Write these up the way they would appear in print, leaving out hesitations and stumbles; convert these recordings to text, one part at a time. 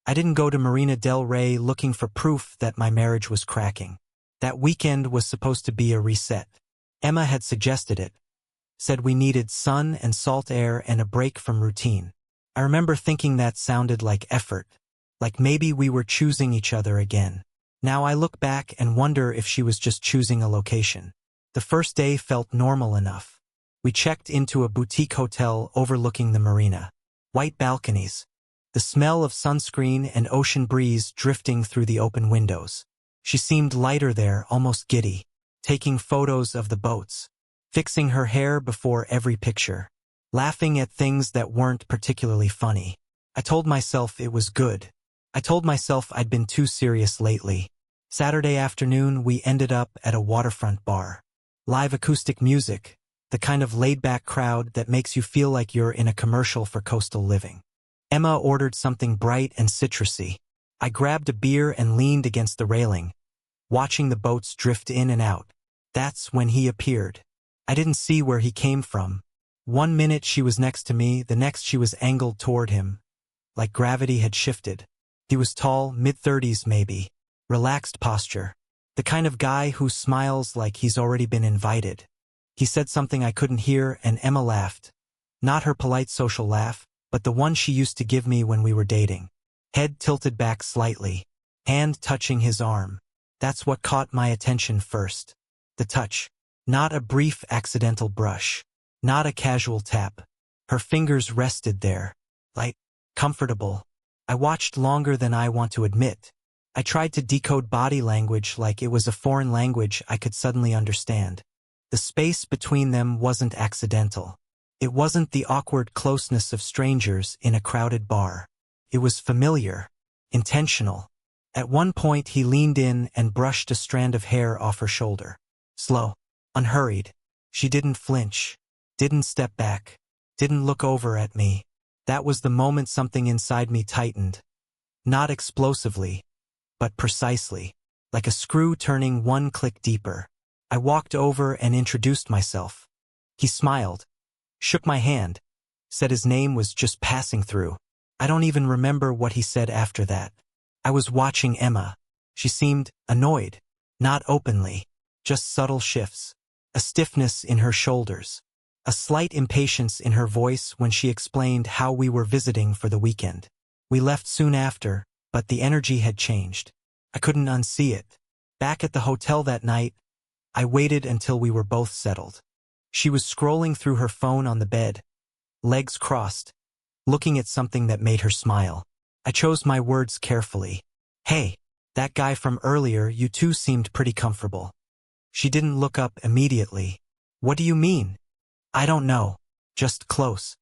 I didn't go to Marina del Rey looking for proof that my marriage was cracking. That weekend was supposed to be a reset. Emma had suggested it. Said we needed sun and salt air and a break from routine. I remember thinking that sounded like effort. Like maybe we were choosing each other again. Now I look back and wonder if she was just choosing a location. The first day felt normal enough. We checked into a boutique hotel overlooking the marina. White balconies. The smell of sunscreen and ocean breeze drifting through the open windows. She seemed lighter there, almost giddy, taking photos of the boats, fixing her hair before every picture, laughing at things that weren't particularly funny. I told myself it was good. I told myself I'd been too serious lately. Saturday afternoon, we ended up at a waterfront bar. Live acoustic music, the kind of laid-back crowd that makes you feel like you're in a commercial for coastal living. Emma ordered something bright and citrusy. I grabbed a beer and leaned against the railing, watching the boats drift in and out. That's when he appeared. I didn't see where he came from. 1 minute she was next to me, the next she was angled toward him, like gravity had shifted. He was tall, mid-30s maybe, relaxed posture, the kind of guy who smiles like he's already been invited. He said something I couldn't hear and Emma laughed. Not her polite social laugh, but the one she used to give me when we were dating. Head tilted back slightly, hand touching his arm. That's what caught my attention first. The touch. Not a brief accidental brush. Not a casual tap. Her fingers rested there. Light. Comfortable. I watched longer than I want to admit. I tried to decode body language like it was a foreign language I could suddenly understand. The space between them wasn't accidental. It wasn't the awkward closeness of strangers in a crowded bar. It was familiar, intentional. At one point he leaned in and brushed a strand of hair off her shoulder. Slow, unhurried. She didn't flinch, didn't step back, didn't look over at me. That was the moment something inside me tightened. Not explosively, but precisely, like a screw turning one click deeper. I walked over and introduced myself. He smiled, shook my hand, said his name was just passing through. I don't even remember what he said after that. I was watching Emma. She seemed annoyed, not openly, just subtle shifts, a stiffness in her shoulders, a slight impatience in her voice when she explained how we were visiting for the weekend. We left soon after, but the energy had changed. I couldn't unsee it. Back at the hotel that night, I waited until we were both settled. She was scrolling through her phone on the bed, legs crossed, looking at something that made her smile. I chose my words carefully. Hey, that guy from earlier, you two seemed pretty comfortable. She didn't look up immediately. What do you mean? I don't know. Just close.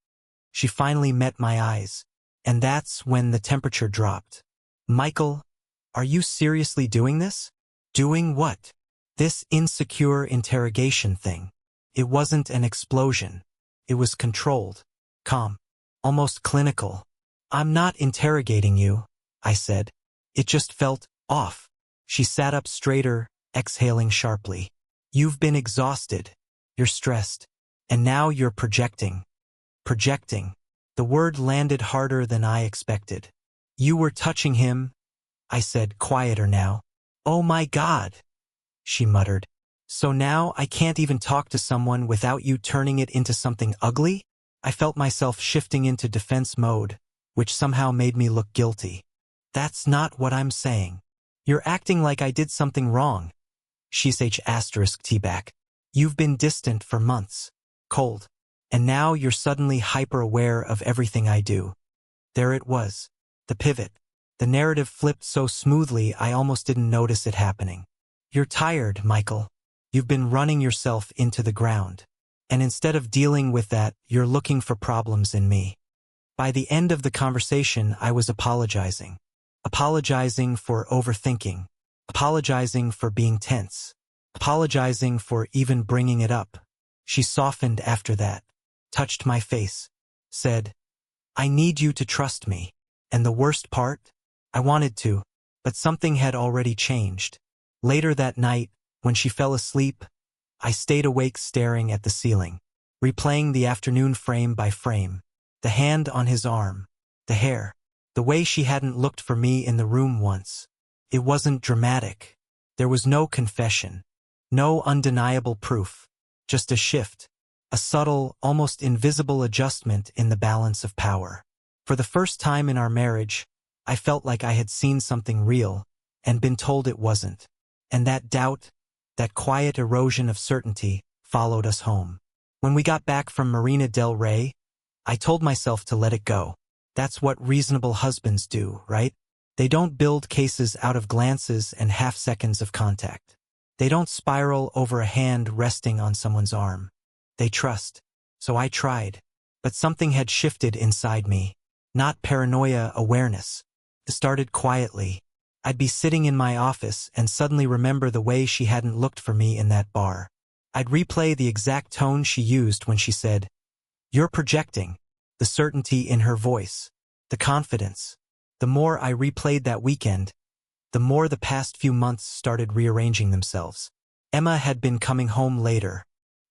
She finally met my eyes. And that's when the temperature dropped. Michael, are you seriously doing this? Doing what? This insecure interrogation thing. It wasn't an explosion. It was controlled, calm, almost clinical. I'm not interrogating you, I said. It just felt off. She sat up straighter, exhaling sharply. You've been exhausted. You're stressed. And now you're projecting. Projecting. The word landed harder than I expected. You were touching him, I said, quieter now. Oh my God, she muttered. So now I can't even talk to someone without you turning it into something ugly? I felt myself shifting into defense mode, which somehow made me look guilty. That's not what I'm saying. You're acting like I did something wrong. She's *T-back. You've been distant for months, cold, and now you're suddenly hyper-aware of everything I do. There it was, the pivot. The narrative flipped so smoothly I almost didn't notice it happening. You're tired, Michael. You've been running yourself into the ground. And instead of dealing with that, you're looking for problems in me. By the end of the conversation, I was apologizing. Apologizing for overthinking. Apologizing for being tense. Apologizing for even bringing it up. She softened after that, touched my face, said, I need you to trust me. And the worst part? I wanted to, but something had already changed. Later that night, when she fell asleep, I stayed awake staring at the ceiling, replaying the afternoon frame by frame, the hand on his arm, the hair, The way she hadn't looked for me in the room once. It wasn't dramatic. There was no confession. No undeniable proof. Just a shift. A subtle, almost invisible adjustment in the balance of power. For the first time in our marriage, I felt like I had seen something real and been told it wasn't. And that doubt, that quiet erosion of certainty, followed us home. When we got back from Marina del Rey, I told myself to let it go. That's what reasonable husbands do, right? They don't build cases out of glances and half-seconds of contact. They don't spiral over a hand resting on someone's arm. They trust. So I tried. But something had shifted inside me. Not paranoia, awareness. It started quietly. I'd be sitting in my office and suddenly remember the way she hadn't looked for me in that bar. I'd replay the exact tone she used when she said, "You're projecting." The certainty in her voice. The confidence. The more I replayed that weekend, the more the past few months started rearranging themselves. Emma had been coming home later.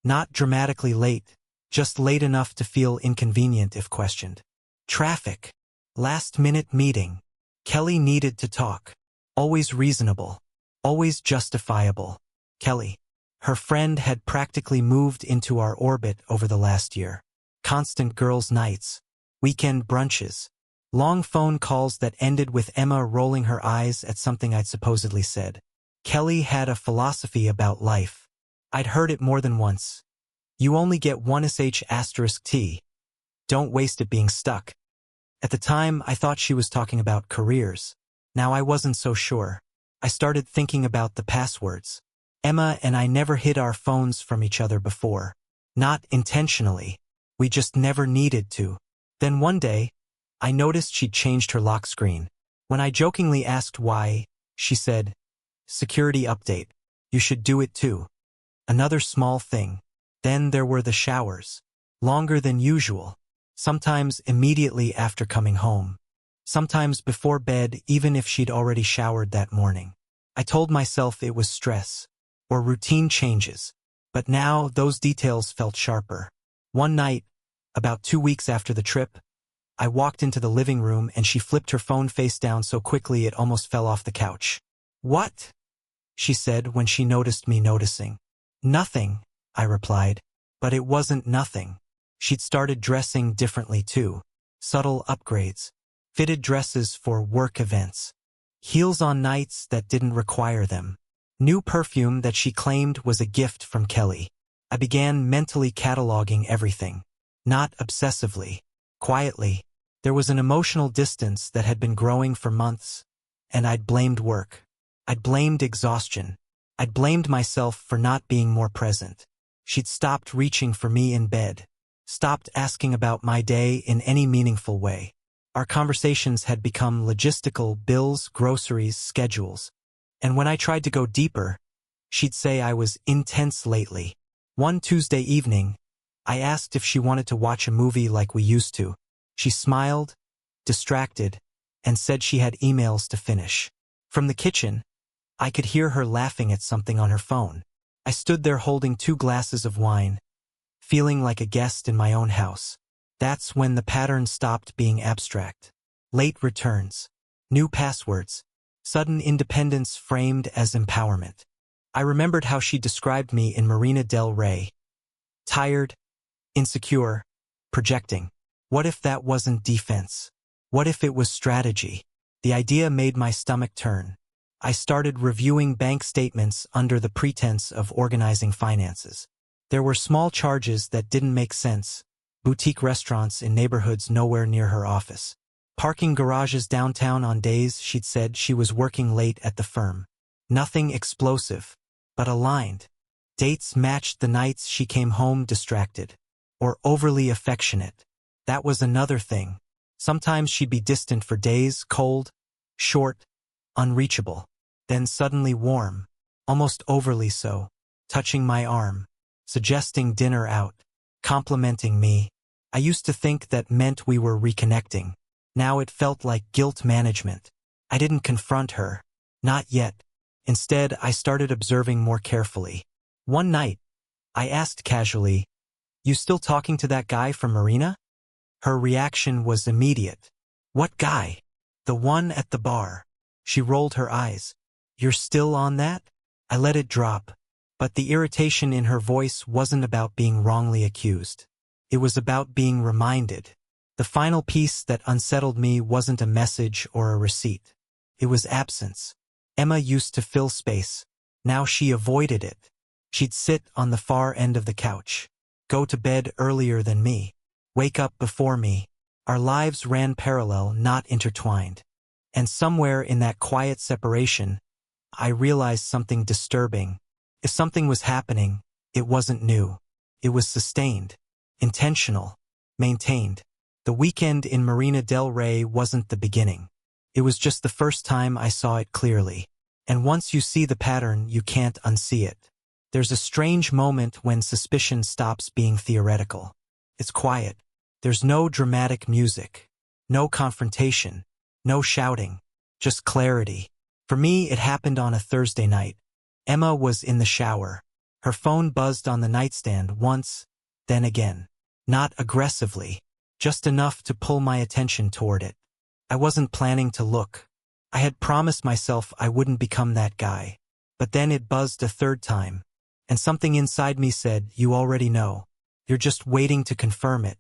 Not dramatically late, just late enough to feel inconvenient if questioned. Traffic. Last-minute meeting. Kelly needed to talk. Always reasonable. Always justifiable. Kelly. Her friend had practically moved into our orbit over the last year. Constant girls' nights. Weekend brunches. Long phone calls that ended with Emma rolling her eyes at something I'd supposedly said. Kelly had a philosophy about life. I'd heard it more than once. You only get one sh*T. Don't waste it being stuck. At the time, I thought she was talking about careers. Now I wasn't so sure. I started thinking about the passwords. Emma and I never hid our phones from each other before. Not intentionally. We just never needed to. Then one day, I noticed she'd changed her lock screen. When I jokingly asked why, she said, "Security update. You should do it too." Another small thing. Then there were the showers. Longer than usual. Sometimes immediately after coming home. Sometimes before bed, even if she'd already showered that morning. I told myself it was stress. Or routine changes. But now those details felt sharper. One night, about 2 weeks after the trip, I walked into the living room and she flipped her phone face down so quickly it almost fell off the couch. "What?" she said when she noticed me noticing. "Nothing," I replied. But it wasn't nothing. She'd started dressing differently too. Subtle upgrades. Fitted dresses for work events. Heels on nights that didn't require them. New perfume that she claimed was a gift from Kelly. I began mentally cataloging everything. Not obsessively. Quietly. There was an emotional distance that had been growing for months, and I'd blamed work. I'd blamed exhaustion. I'd blamed myself for not being more present. She'd stopped reaching for me in bed. Stopped asking about my day in any meaningful way. Our conversations had become logistical: bills, groceries, schedules. And when I tried to go deeper, she'd say I was intense lately. One Tuesday evening, I asked if she wanted to watch a movie like we used to. She smiled, distracted, and said she had emails to finish. From the kitchen, I could hear her laughing at something on her phone. I stood there holding 2 glasses of wine, feeling like a guest in my own house. That's when the pattern stopped being abstract. Late returns. New passwords. Sudden independence framed as empowerment. I remembered how she described me in Marina del Rey. Tired, insecure, projecting. What if that wasn't defense? What if it was strategy? The idea made my stomach turn. I started reviewing bank statements under the pretense of organizing finances. There were small charges that didn't make sense. Boutique restaurants in neighborhoods nowhere near her office. Parking garages downtown on days she'd said she was working late at the firm. Nothing explosive, but aligned. Dates matched the nights she came home distracted. Or overly affectionate. That was another thing. Sometimes she'd be distant for days, cold, short, unreachable. Then suddenly warm, almost overly so, touching my arm, suggesting dinner out, complimenting me. I used to think that meant we were reconnecting. Now it felt like guilt management. I didn't confront her. Not yet. Instead, I started observing more carefully. One night, I asked casually, "You still talking to that guy from Marina?" Her reaction was immediate. "What guy?" The one at the bar. She rolled her eyes. You're still on that? I let it drop. But the irritation in her voice wasn't about being wrongly accused. It was about being reminded. The final piece that unsettled me wasn't a message or a receipt. It was absence. Emma used to fill space. Now she avoided it. She'd sit on the far end of the couch, go to bed earlier than me, wake up before me. Our lives ran parallel, not intertwined. And somewhere in that quiet separation, I realized something disturbing. If something was happening, it wasn't new. It was sustained, intentional, maintained. The weekend in Marina del Rey wasn't the beginning. It was just the first time I saw it clearly. And once you see the pattern, you can't unsee it. There's a strange moment when suspicion stops being theoretical. It's quiet. There's no dramatic music, no confrontation, no shouting, just clarity. For me, it happened on a Thursday night. Emma was in the shower. Her phone buzzed on the nightstand once, then again. Not aggressively, just enough to pull my attention toward it. I wasn't planning to look. I had promised myself I wouldn't become that guy. But then it buzzed a third time. And something inside me said, you already know. You're just waiting to confirm it.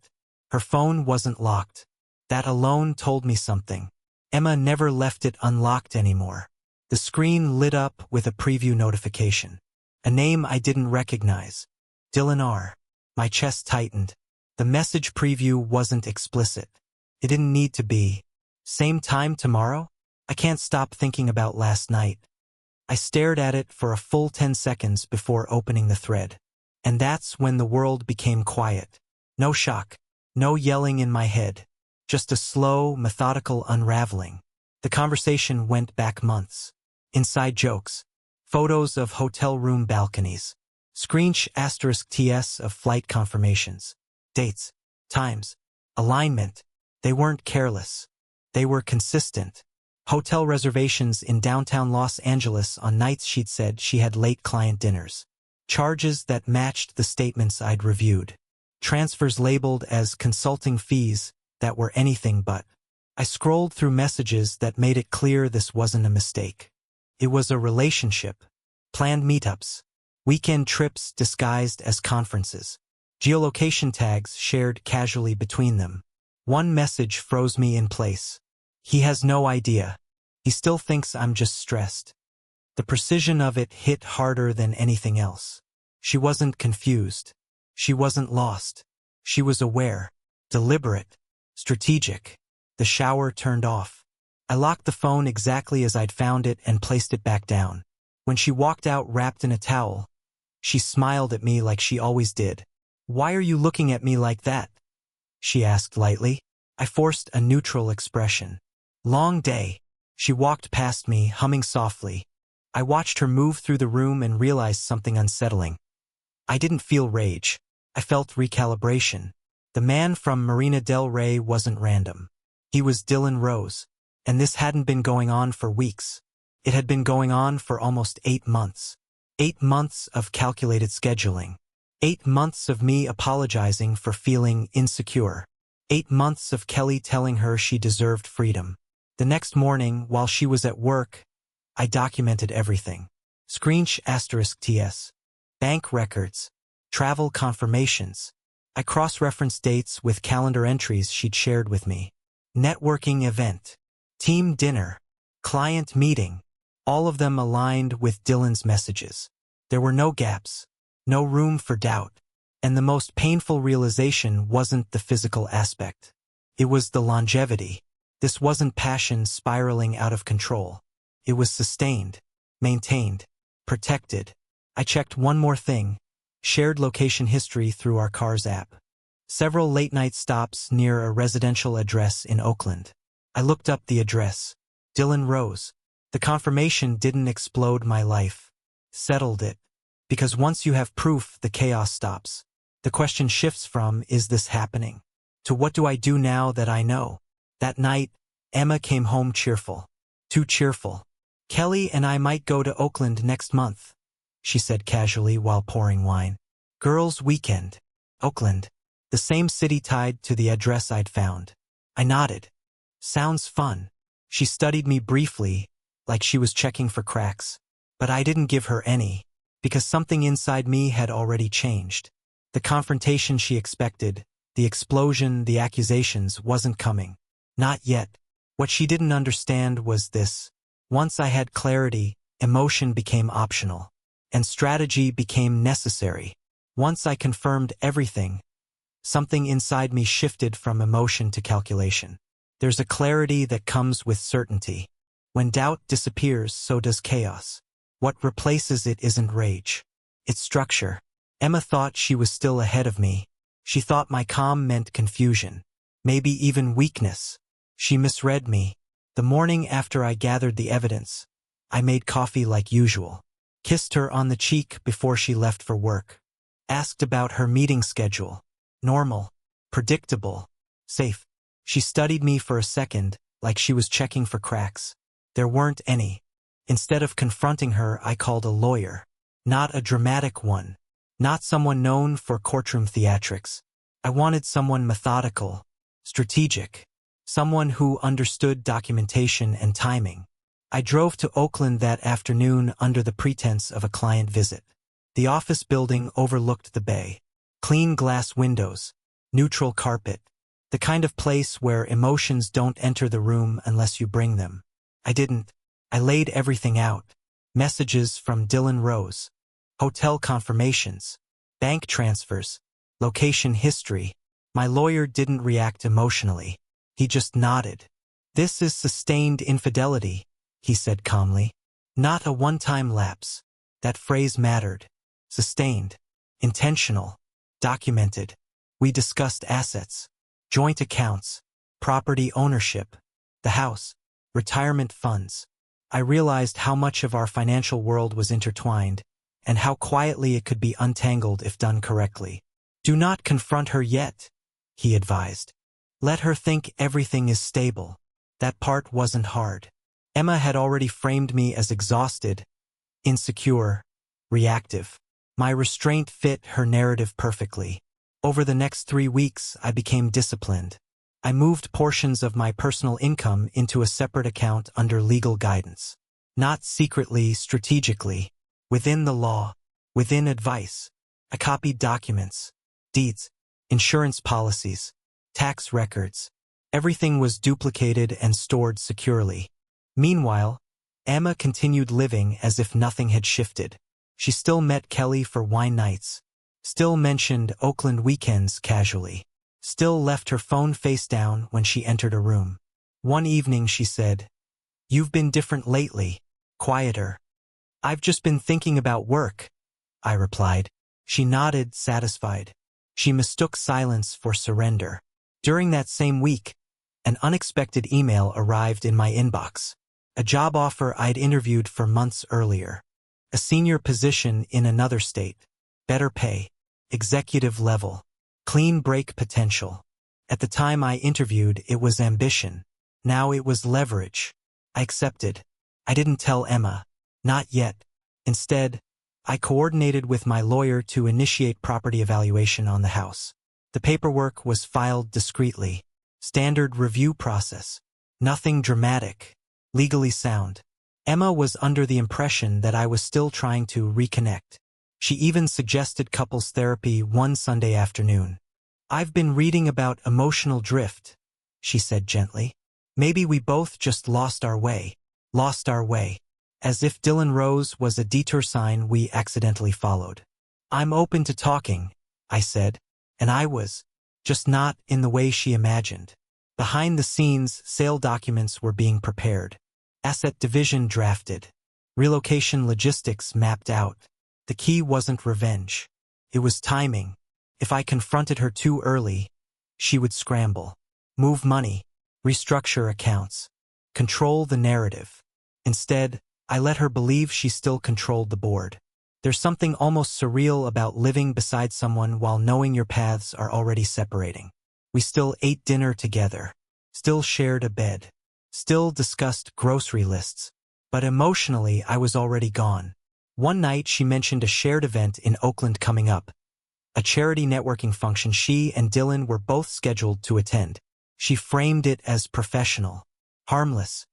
Her phone wasn't locked. That alone told me something. Emma never left it unlocked anymore. The screen lit up with a preview notification. A name I didn't recognize. Dylan R. My chest tightened. The message preview wasn't explicit. It didn't need to be. Same time tomorrow? I can't stop thinking about last night. I stared at it for a full 10 seconds before opening the thread. And that's when the world became quiet. No shock. No yelling in my head. Just a slow, methodical unraveling. The conversation went back months. Inside jokes. Photos of hotel room balconies. *TS of flight confirmations. Dates. Times. Alignment. They weren't careless. They were consistent. Hotel reservations in downtown Los Angeles on nights she'd said she had late client dinners. Charges that matched the statements I'd reviewed. Transfers labeled as consulting fees that were anything but. I scrolled through messages that made it clear this wasn't a mistake. It was a relationship. Planned meetups. Weekend trips disguised as conferences. Geolocation tags shared casually between them. One message froze me in place. He has no idea. He still thinks I'm just stressed. The precision of it hit harder than anything else. She wasn't confused. She wasn't lost. She was aware, deliberate, strategic. The shower turned off. I locked the phone exactly as I'd found it and placed it back down. When she walked out wrapped in a towel, she smiled at me like she always did. "Why are you looking at me like that?" she asked lightly. I forced a neutral expression. "Long day." She walked past me, humming softly. I watched her move through the room and realized something unsettling. I didn't feel rage. I felt recalibration. The man from Marina del Rey wasn't random. He was Dylan Rose. And this hadn't been going on for weeks. It had been going on for almost 8 months. 8 months of calculated scheduling. 8 months of me apologizing for feeling insecure. 8 months of Kelly telling her she deserved freedom. The next morning, while she was at work, I documented everything. *TS. Bank records. Travel confirmations. I cross-referenced dates with calendar entries she'd shared with me. Networking event. Team dinner. Client meeting. All of them aligned with Dylan's messages. There were no gaps. No room for doubt. And the most painful realization wasn't the physical aspect. It was the longevity. This wasn't passion spiraling out of control. It was sustained, maintained, protected. I checked one more thing. Shared location history through our car's app. Several late-night stops near a residential address in Oakland. I looked up the address. Dylan Rose. The confirmation didn't explode my life. Settled it. Because once you have proof, the chaos stops. The question shifts from, is this happening? To what do I do now that I know? That night, Emma came home cheerful. Too cheerful. "Kelly and I might go to Oakland next month," she said casually while pouring wine. "Girls' weekend. Oakland." The same city tied to the address I'd found. I nodded. "Sounds fun." She studied me briefly, like she was checking for cracks. But I didn't give her any, because something inside me had already changed. The confrontation she expected, the explosion, the accusations, wasn't coming. Not yet. What she didn't understand was this. Once I had clarity, emotion became optional. And strategy became necessary. Once I confirmed everything, something inside me shifted from emotion to calculation. There's a clarity that comes with certainty. When doubt disappears, so does chaos. What replaces it isn't rage. It's structure. Emma thought she was still ahead of me. She thought my calm meant confusion. Maybe even weakness. She misread me. The morning after I gathered the evidence, I made coffee like usual. Kissed her on the cheek before she left for work. Asked about her meeting schedule. Normal. Predictable. Safe. She studied me for a second, like she was checking for cracks. There weren't any. Instead of confronting her, I called a lawyer. Not a dramatic one. Not someone known for courtroom theatrics. I wanted someone methodical, strategic. Someone who understood documentation and timing. I drove to Oakland that afternoon under the pretense of a client visit. The office building overlooked the bay. Clean glass windows. Neutral carpet. The kind of place where emotions don't enter the room unless you bring them. I didn't. I laid everything out. Messages from Dylan Rose. Hotel confirmations. Bank transfers. Location history. My lawyer didn't react emotionally. He just nodded. This is sustained infidelity, he said calmly. Not a one-time lapse. That phrase mattered. Sustained. Intentional. Documented. We discussed assets. Joint accounts. Property ownership. The house. Retirement funds. I realized how much of our financial world was intertwined, and how quietly it could be untangled if done correctly. Do not confront her yet, he advised. Let her think everything is stable. That part wasn't hard. Emma had already framed me as exhausted, insecure, reactive. My restraint fit her narrative perfectly. Over the next 3 weeks, I became disciplined. I moved portions of my personal income into a separate account under legal guidance. Not secretly, strategically. Within the law. Within advice. I copied documents. Deeds. Insurance policies. Tax records. Everything was duplicated and stored securely. Meanwhile, Emma continued living as if nothing had shifted. She still met Kelly for wine nights. Still mentioned Oakland weekends casually. Still left her phone face down when she entered a room. One evening she said, "You've been different lately, quieter." "I've just been thinking about work," I replied. She nodded, satisfied. She mistook silence for surrender. During that same week, an unexpected email arrived in my inbox. A job offer I'd interviewed for months earlier. A senior position in another state. Better pay. Executive level. Clean break potential. At the time I interviewed, it was ambition. Now it was leverage. I accepted. I didn't tell Emma. Not yet. Instead, I coordinated with my lawyer to initiate property evaluation on the house. The paperwork was filed discreetly. Standard review process. Nothing dramatic. Legally sound. Emma was under the impression that I was still trying to reconnect. She even suggested couples therapy one Sunday afternoon. "I've been reading about emotional drift," she said gently. "Maybe we both just lost our way. Lost our way." As if Dylan Rose was a detour sign we accidentally followed. "I'm open to talking," I said, and I was. Just not in the way she imagined. Behind the scenes, sale documents were being prepared. Asset division drafted. Relocation logistics mapped out. The key wasn't revenge. It was timing. If I confronted her too early, she would scramble. Move money. Restructure accounts. Control the narrative. Instead, I let her believe she still controlled the board. There's something almost surreal about living beside someone while knowing your paths are already separating. We still ate dinner together. Still shared a bed. Still discussed grocery lists. But emotionally, I was already gone. One night she mentioned a shared event in Oakland coming up. A charity networking function she and Dylan were both scheduled to attend. She framed it as professional. Harmless.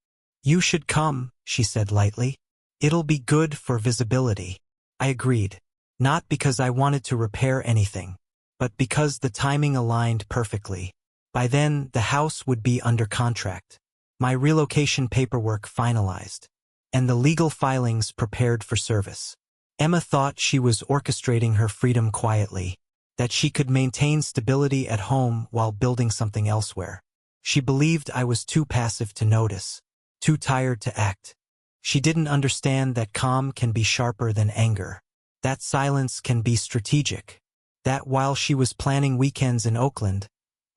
You should come, she said lightly. It'll be good for visibility. I agreed. Not because I wanted to repair anything, but because the timing aligned perfectly. By then, the house would be under contract, my relocation paperwork finalized, and the legal filings prepared for service. Emma thought she was orchestrating her freedom quietly, that she could maintain stability at home while building something elsewhere. She believed I was too passive to notice, too tired to act. She didn't understand that calm can be sharper than anger, that silence can be strategic, that while she was planning weekends in Oakland,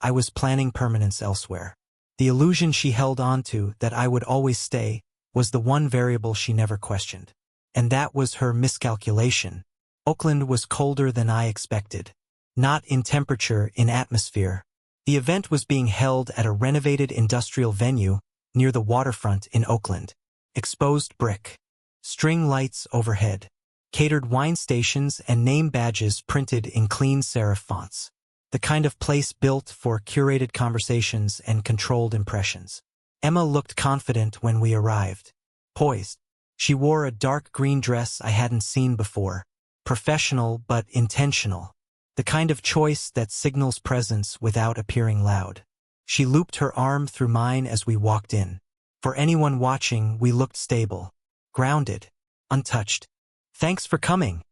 I was planning permanence elsewhere. The illusion she held onto, that I would always stay, was the one variable she never questioned. And that was her miscalculation. Oakland was colder than I expected. Not in temperature, in atmosphere. The event was being held at a renovated industrial venue near the waterfront in Oakland. Exposed brick, string lights overhead, catered wine stations and name badges printed in clean serif fonts. The kind of place built for curated conversations and controlled impressions. Emma looked confident when we arrived. Poised. She wore a dark green dress I hadn't seen before. Professional but intentional. The kind of choice that signals presence without appearing loud. She looped her arm through mine as we walked in. For anyone watching, we looked stable, grounded, untouched. "Thanks for coming,"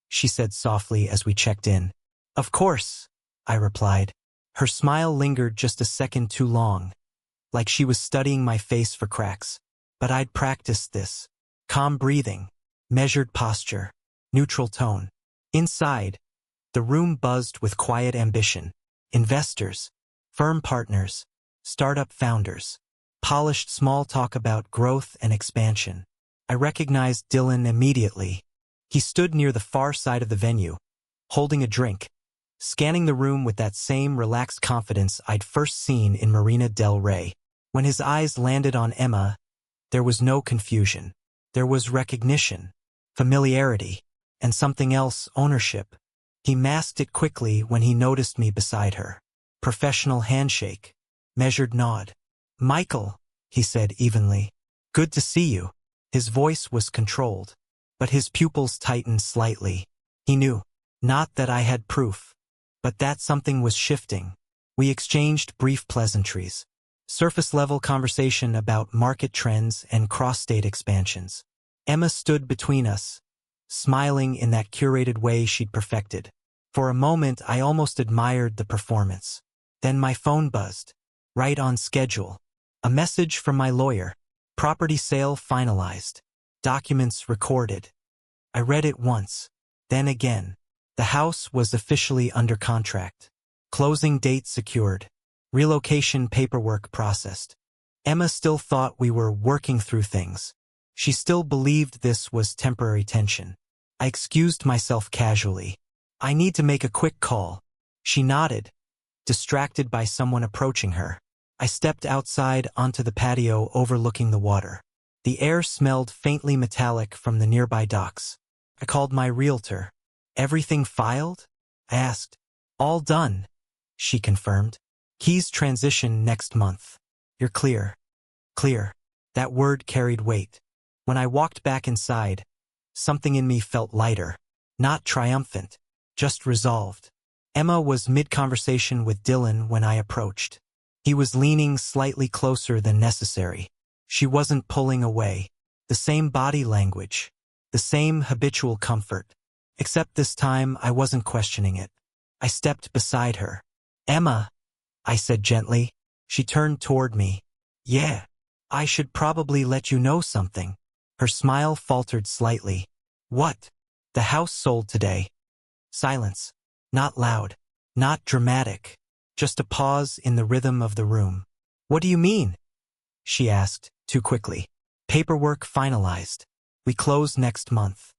she said softly as we checked in. "Of course," I replied. Her smile lingered just a second too long, like she was studying my face for cracks. But I'd practiced this. Calm breathing, measured posture, neutral tone. Inside, the room buzzed with quiet ambition. Investors, firm partners, startup founders. Polished small talk about growth and expansion. I recognized Dylan immediately. He stood near the far side of the venue, holding a drink, scanning the room with that same relaxed confidence I'd first seen in Marina del Rey. When his eyes landed on Emma, there was no confusion. There was recognition, familiarity, and something else, ownership. He masked it quickly when he noticed me beside her. Professional handshake, measured nod. "Michael," he said evenly. "Good to see you." His voice was controlled, but his pupils tightened slightly. He knew, not that I had proof, but that something was shifting. We exchanged brief pleasantries. Surface-level conversation about market trends and cross-state expansions. Emma stood between us, smiling in that curated way she'd perfected. For a moment, I almost admired the performance. Then my phone buzzed. Right on schedule. A message from my lawyer. Property sale finalized. Documents recorded. I read it once, then again. The house was officially under contract. Closing date secured. Relocation paperwork processed. Emma still thought we were working through things. She still believed this was temporary tension. I excused myself casually. "I need to make a quick call." She nodded, distracted by someone approaching her. I stepped outside onto the patio overlooking the water. The air smelled faintly metallic from the nearby docks. I called my realtor. "Everything filed?" I asked. "All done," she confirmed. "Keys transition next month. You're clear." Clear. That word carried weight. When I walked back inside, something in me felt lighter. Not triumphant, just resolved. Emma was mid-conversation with Dylan when I approached. He was leaning slightly closer than necessary. She wasn't pulling away. The same body language. The same habitual comfort. Except this time I wasn't questioning it. I stepped beside her. "Emma," I said gently. She turned toward me. "Yeah, I should probably let you know something." Her smile faltered slightly. "What?" "The house sold today." Silence. Not loud. Not dramatic. Just a pause in the rhythm of the room. "What do you mean?" she asked, too quickly. "Paperwork finalized. We close next month."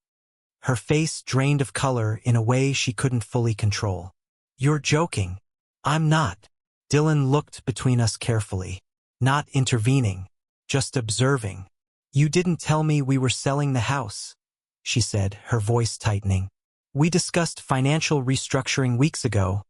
Her face drained of color in a way she couldn't fully control. "You're joking." "I'm not." Dylan looked between us carefully. Not intervening, just observing. "You didn't tell me we were selling the house," she said, her voice tightening. "We discussed financial restructuring weeks ago,"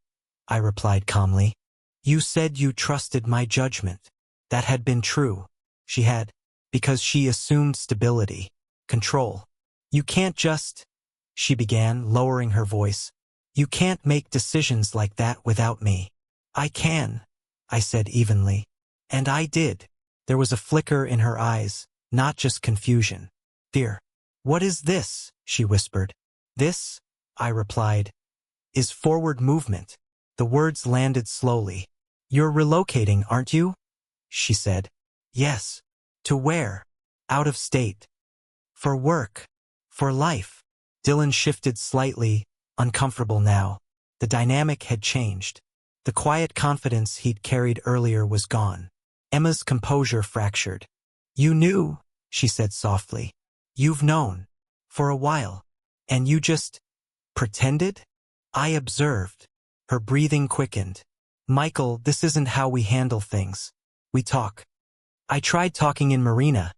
I replied calmly. "You said you trusted my judgment." That had been true. She had. because she assumed stability, control. You can't just, she began, lowering her voice. You can't make decisions like that without me. I can, I said evenly. And I did. There was a flicker in her eyes, not just confusion. Fear. What is this? She whispered. This, I replied, is forward movement. The words landed slowly. You're relocating, aren't you? She said. Yes. To where? Out of state. For work. For life. Dylan shifted slightly, uncomfortable now. The dynamic had changed. The quiet confidence he'd carried earlier was gone. Emma's composure fractured. You knew, she said softly. You've known. For a while. And you just pretended? I observed. Her breathing quickened. Michael, this isn't how we handle things. We talk. I tried talking in Marina,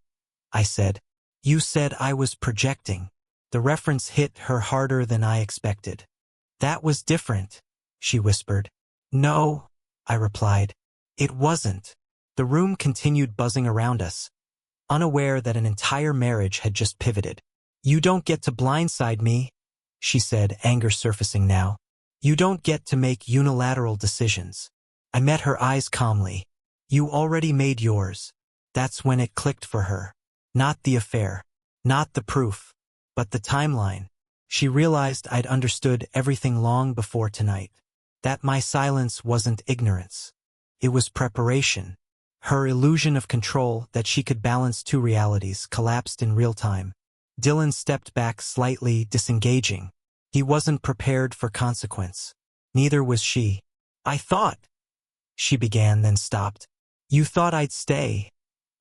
I said. You said I was projecting. The reference hit her harder than I expected. That was different, she whispered. No, I replied. It wasn't. The room continued buzzing around us, unaware that an entire marriage had just pivoted. You don't get to blindside me, she said, anger surfacing now. You don't get to make unilateral decisions. I met her eyes calmly. You already made yours. That's when it clicked for her. Not the affair. Not the proof. But the timeline. She realized I'd understood everything long before tonight. That my silence wasn't ignorance. It was preparation. Her illusion of control that she could balance two realities collapsed in real time. Dylan stepped back slightly, disengaging. He wasn't prepared for consequence. Neither was she. I thought, she began, then stopped. You thought I'd stay,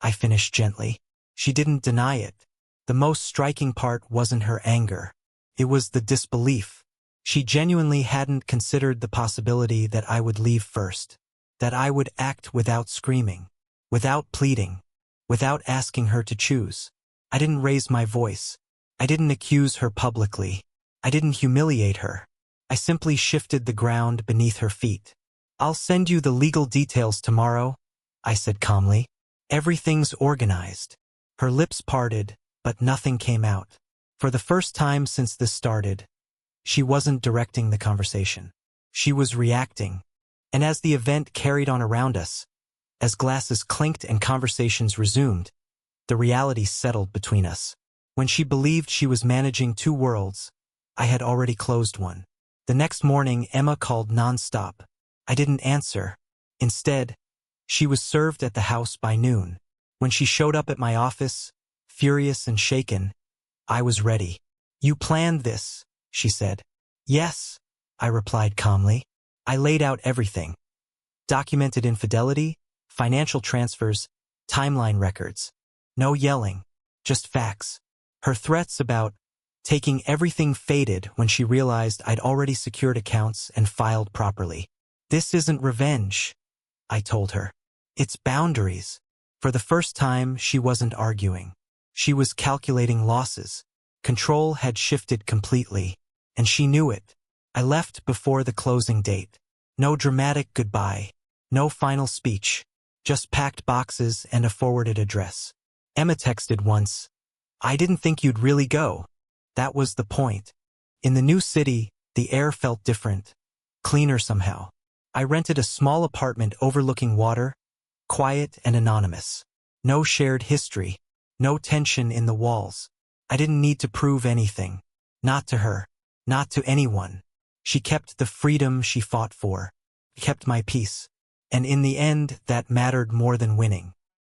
I finished gently. She didn't deny it. The most striking part wasn't her anger. It was the disbelief. She genuinely hadn't considered the possibility that I would leave first. That I would act without screaming. Without pleading. Without asking her to choose. I didn't raise my voice. I didn't accuse her publicly. I didn't humiliate her. I simply shifted the ground beneath her feet. I'll send you the legal details tomorrow, I said calmly. Everything's organized. Her lips parted, but nothing came out. For the first time since this started, she wasn't directing the conversation. She was reacting. And as the event carried on around us, as glasses clinked and conversations resumed, the reality settled between us. When she believed she was managing two worlds, I had already closed one. The next morning, Emma called nonstop. I didn't answer. Instead, she was served at the house by noon. When she showed up at my office, furious and shaken, I was ready. You planned this, she said. Yes, I replied calmly. I laid out everything. Documented infidelity, financial transfers, timeline records. No yelling, just facts. Her threats about taking everything faded when she realized I'd already secured accounts and filed properly. This isn't revenge, I told her. It's boundaries. For the first time, she wasn't arguing. She was calculating losses. Control had shifted completely, and she knew it. I left before the closing date. No dramatic goodbye. No final speech. Just packed boxes and a forwarded address. Emma texted once. I didn't think you'd really go. That was the point. In the new city, the air felt different. Cleaner somehow. I rented a small apartment overlooking water, quiet and anonymous. No shared history. No tension in the walls. I didn't need to prove anything. Not to her. Not to anyone. She kept the freedom she fought for. Kept my peace. And in the end, that mattered more than winning.